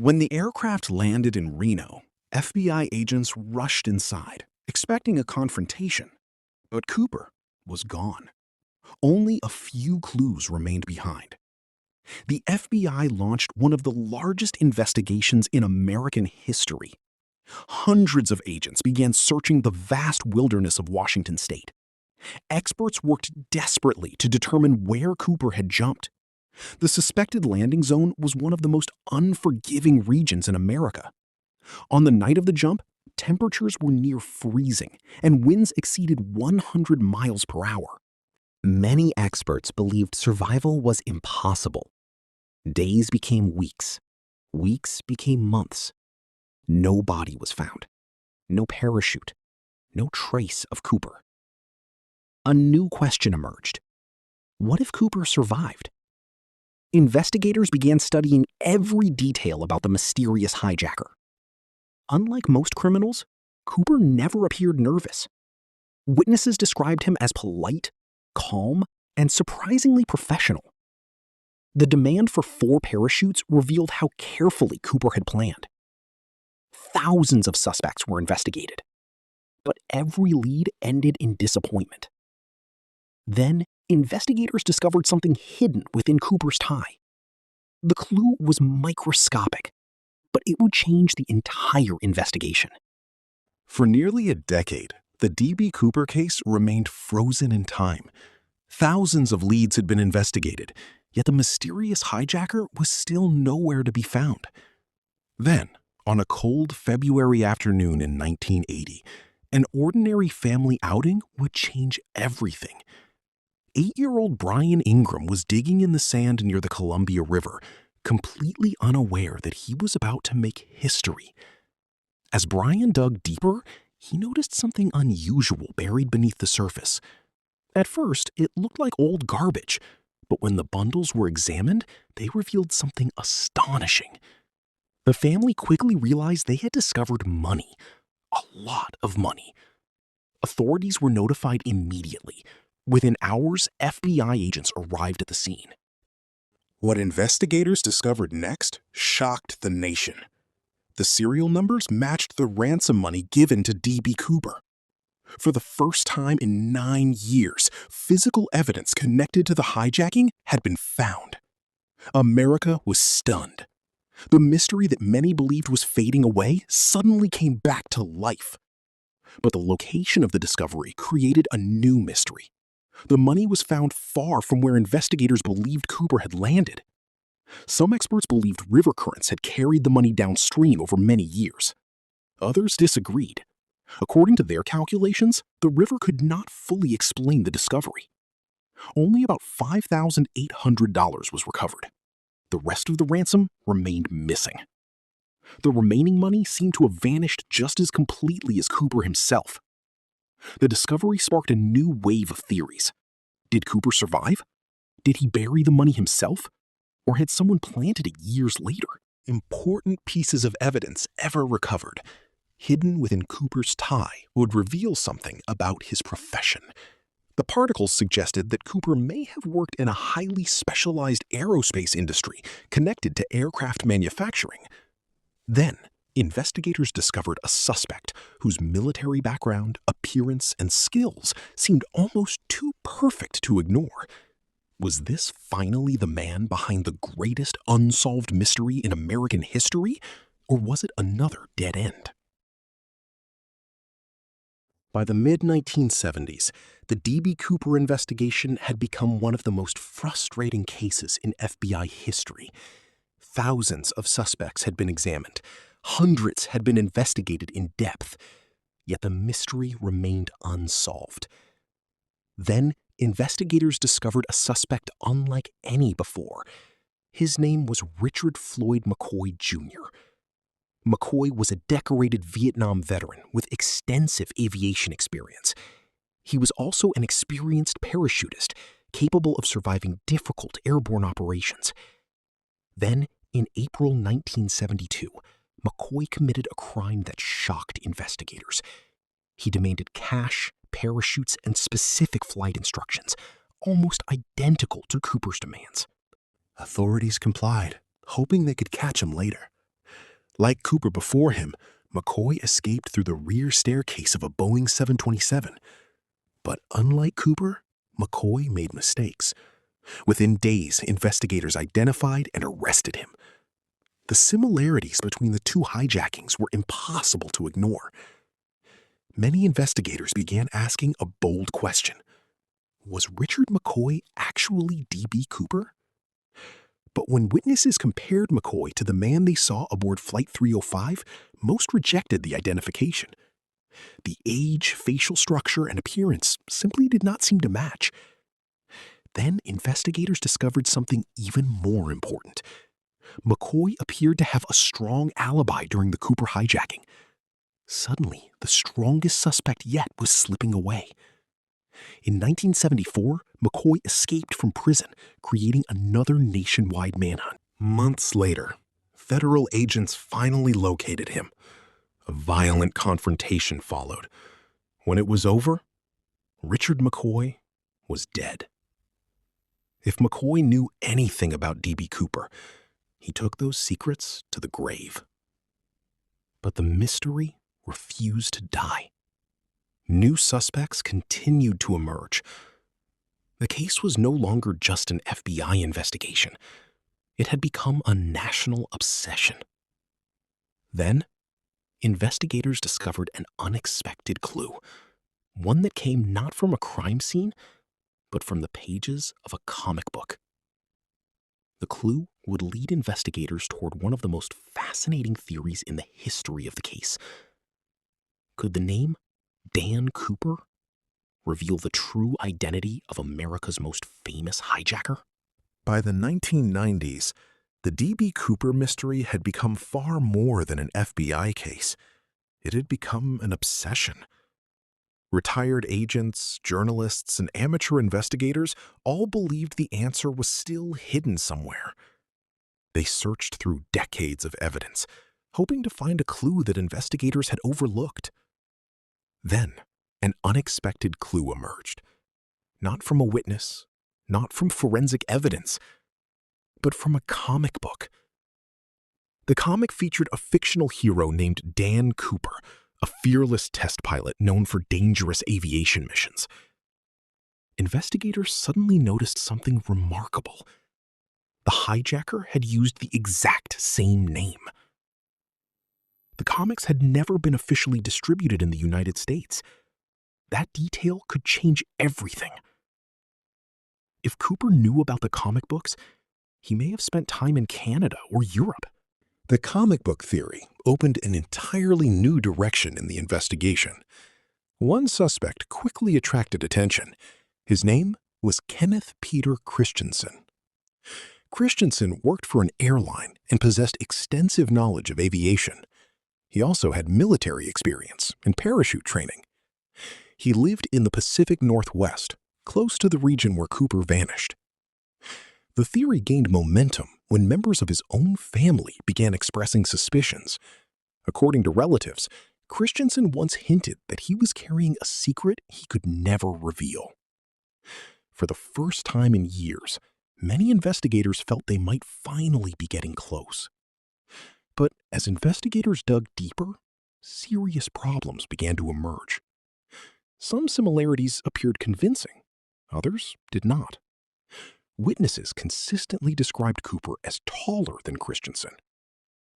When the aircraft landed in Reno, FBI agents rushed inside, expecting a confrontation. But Cooper was gone. Only a few clues remained behind. The FBI launched one of the largest investigations in American history. Hundreds of agents began searching the vast wilderness of Washington state. Experts worked desperately to determine where Cooper had jumped. The suspected landing zone was one of the most unforgiving regions in America. On the night of the jump, temperatures were near freezing, and winds exceeded 100 miles per hour. Many experts believed survival was impossible. Days became weeks. Weeks became months. No body was found. No parachute. No trace of Cooper. A new question emerged. What if Cooper survived? Investigators began studying every detail about the mysterious hijacker. Unlike most criminals, Cooper never appeared nervous. Witnesses described him as polite, calm, and surprisingly professional. The demand for 4 parachutes revealed how carefully Cooper had planned. Thousands of suspects were investigated, but every lead ended in disappointment. Then, investigators discovered something hidden within Cooper's tie. The clue was microscopic, but it would change the entire investigation. For nearly a decade, the D.B. Cooper case remained frozen in time. Thousands of leads had been investigated, yet the mysterious hijacker was still nowhere to be found. Then, on a cold February afternoon in 1980, an ordinary family outing would change everything. 8-year-old Brian Ingram was digging in the sand near the Columbia River, completely unaware that he was about to make history. As Brian dug deeper, he noticed something unusual buried beneath the surface. At first, it looked like old garbage, but when the bundles were examined, they revealed something astonishing. The family quickly realized they had discovered money, a lot of money. Authorities were notified immediately. Within hours, FBI agents arrived at the scene. What investigators discovered next shocked the nation. The serial numbers matched the ransom money given to D.B. Cooper. For the first time in 9 years, physical evidence connected to the hijacking had been found. America was stunned. The mystery that many believed was fading away suddenly came back to life. But the location of the discovery created a new mystery. The money was found far from where investigators believed Cooper had landed. Some experts believed river currents had carried the money downstream over many years. Others disagreed. According to their calculations, the river could not fully explain the discovery. Only about $5,800 was recovered. The rest of the ransom remained missing. The remaining money seemed to have vanished just as completely as Cooper himself. The discovery sparked a new wave of theories. Did Cooper survive? Did he bury the money himself? Or had someone planted it years later? Important pieces of evidence ever recovered, hidden within Cooper's tie, would reveal something about his profession. The particles suggested that Cooper may have worked in a highly specialized aerospace industry connected to aircraft manufacturing. Then, investigators discovered a suspect whose military background, appearance, and skills seemed almost too perfect to ignore. Was this finally the man behind the greatest unsolved mystery in American history, or was it another dead end? By the mid-1970s, the D.B. Cooper investigation had become one of the most frustrating cases in FBI history. Thousands of suspects had been examined. Hundreds had been investigated in depth. Yet the mystery remained unsolved. Then, investigators discovered a suspect unlike any before. His name was Richard Floyd McCoy, Jr. McCoy was a decorated Vietnam veteran with extensive aviation experience. He was also an experienced parachutist, capable of surviving difficult airborne operations. Then, in April 1972, McCoy committed a crime that shocked investigators. He demanded cash, parachutes, and specific flight instructions, almost identical to Cooper's demands. Authorities complied, hoping they could catch him later. Like Cooper before him, McCoy escaped through the rear staircase of a Boeing 727. But unlike Cooper, McCoy made mistakes. Within days, investigators identified and arrested him. The similarities between the two hijackings were impossible to ignore. Many investigators began asking a bold question. Was Richard McCoy actually D.B. Cooper? But when witnesses compared McCoy to the man they saw aboard Flight 305, most rejected the identification. The age, facial structure, and appearance simply did not seem to match. Then investigators discovered something even more important. McCoy appeared to have a strong alibi during the Cooper hijacking. Suddenly, the strongest suspect yet was slipping away. In 1974, McCoy escaped from prison, creating another nationwide manhunt. Months later, federal agents finally located him. A violent confrontation followed. When it was over, Richard McCoy was dead. If McCoy knew anything about D.B. Cooper, he took those secrets to the grave. But the mystery refused to die. New suspects continued to emerge. The case was no longer just an FBI investigation. It had become a national obsession. Then, investigators discovered an unexpected clue, one that came not from a crime scene, but from the pages of a comic book. The clue would lead investigators toward one of the most fascinating theories in the history of the case. Could the name Dan Cooper reveal the true identity of America's most famous hijacker? By the 1990s, the D.B. Cooper mystery had become far more than an FBI case. It had become an obsession. Retired agents, journalists, and amateur investigators all believed the answer was still hidden somewhere. They searched through decades of evidence, hoping to find a clue that investigators had overlooked. Then, an unexpected clue emerged. Not from a witness, not from forensic evidence, but from a comic book. The comic featured a fictional hero named Dan Cooper, a fearless test pilot known for dangerous aviation missions. Investigators suddenly noticed something remarkable. The hijacker had used the exact same name. The comics had never been officially distributed in the United States. That detail could change everything. If Cooper knew about the comic books, he may have spent time in Canada or Europe. The comic book theory opened an entirely new direction in the investigation. One suspect quickly attracted attention. His name was Kenneth Peter Christensen. Christensen worked for an airline and possessed extensive knowledge of aviation. He also had military experience and parachute training. He lived in the Pacific Northwest, close to the region where Cooper vanished. The theory gained momentum when members of his own family began expressing suspicions. According to relatives, Christensen once hinted that he was carrying a secret he could never reveal. For the first time in years, many investigators felt they might finally be getting close. But as investigators dug deeper, serious problems began to emerge. Some similarities appeared convincing, others did not. Witnesses consistently described Cooper as taller than Christensen.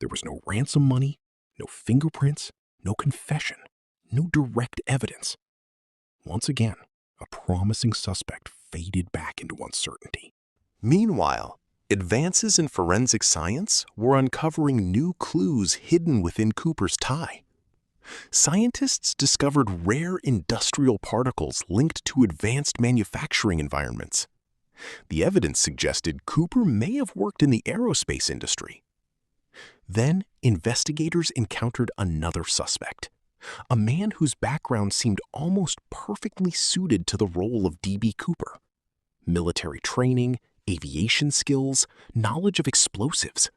There was no ransom money, no fingerprints, no confession, no direct evidence. Once again, a promising suspect faded back into uncertainty. Meanwhile, advances in forensic science were uncovering new clues hidden within Cooper's tie. Scientists discovered rare industrial particles linked to advanced manufacturing environments. The evidence suggested Cooper may have worked in the aerospace industry. Then, investigators encountered another suspect, a man whose background seemed almost perfectly suited to the role of D.B. Cooper. Military training, aviation skills, knowledge of explosives.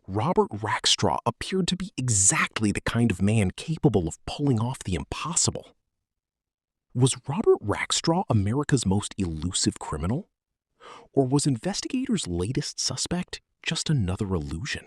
Robert Rackstraw appeared to be exactly the kind of man capable of pulling off the impossible. Was Robert Rackstraw America's most elusive criminal? Or was investigators' latest suspect just another illusion?